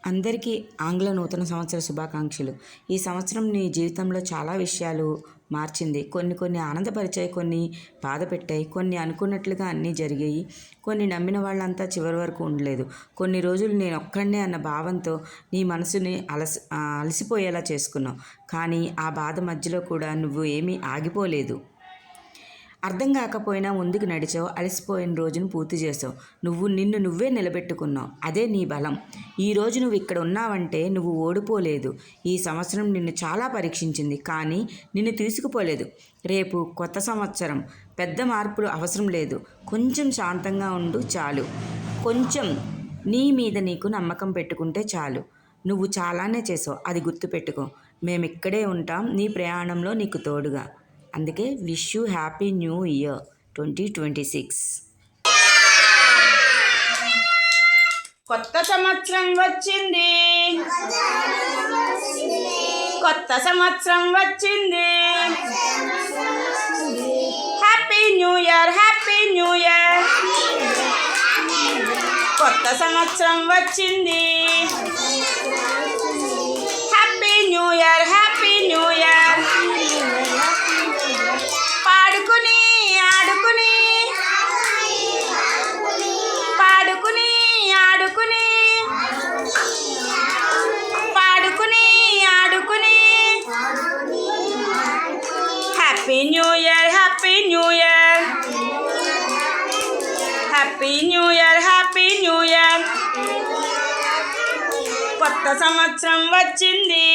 అందరికీ ఆంగ్ల నూతన సంవత్సర శుభాకాంక్షలు. ఈ సంవత్సరం నీ జీవితంలో చాలా విషయాలు మార్చింది. కొన్ని ఆనందపరిచాయి, కొన్ని బాధ పెట్టాయి, కొన్ని అనుకున్నట్లుగా అన్నీ జరిగాయి, కొన్ని నమ్మిన వాళ్ళంతా చివరి వరకు ఉండలేదు. కొన్ని రోజులు నేను ఒక్కడినే అన్న భావంతో నీ మనసుని అలసిపోయేలా చేసుకున్నావు. కానీ ఆ బాధ మధ్యలో కూడా నువ్వు ఏమీ ఆగిపోలేదు. అర్థం కాకపోయినా ముందుకు నడిచావు. అలసిపోయిన రోజును పూర్తి చేసావు. నిన్ను నువ్వే నిలబెట్టుకున్నావు. అదే నీ బలం. ఈరోజు నువ్వు ఇక్కడ ఉన్నావంటే నువ్వు ఓడిపోలేదు. ఈ సంవత్సరం నిన్ను చాలా పరీక్షించింది, కానీ నిన్ను తీసుకుపోలేదు. రేపు కొత్త సంవత్సరం. పెద్ద మార్పులు అవసరం లేదు. కొంచెం శాంతంగా ఉండు చాలు. కొంచెం నీ మీద నీకు నమ్మకం పెట్టుకుంటే చాలు. నువ్వు చాలానే చేసావు, అది గుర్తుపెట్టుకో. మేమిక్కడే ఉంటాం నీ ప్రయాణంలో నీకు తోడుగా. అందుకే wish you happy new year 2026. కొత్త సంవత్సరం వచ్చింది, కొత్త సంవత్సరం వచ్చింది. Happy new year, happy new year. కొత్త సంవత్సరం వచ్చింది. Happy new year, happy new year. పాడుకుని ఆడుకుని, పాడుకుని ఆడుకుని, పాడుకుని ఆడుకుని. Happy new year, happy new year. Happy new year, happy new year. కొత్త సంవత్సరం వచ్చింది,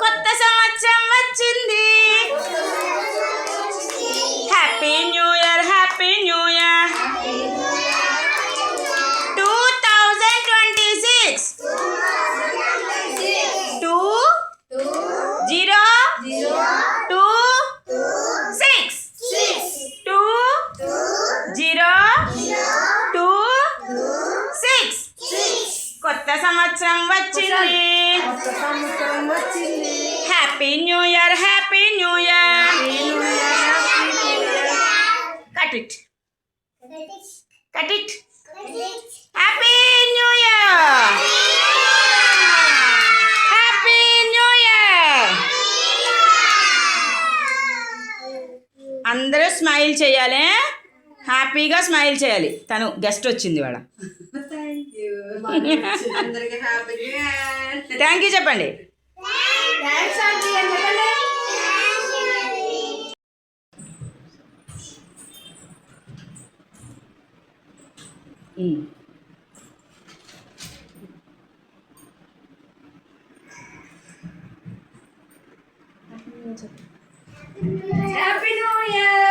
కొత్త సంవత్సరం వచ్చింది. Happy new year, happy new year. 2026 2026 2026. కొత్త సంవత్సరం వచ్చింది. Happy new year, happy new year. Cut it, cut it. Happy new year, happy new year. అందరూ స్మైల్ చేయాలి, హ్యాపీగా స్మైల్ చేయాలి. తను గెస్ట్ వచ్చింది వాళ్ళ. థ్యాంక్ యూ చెప్పండి. Happy new year.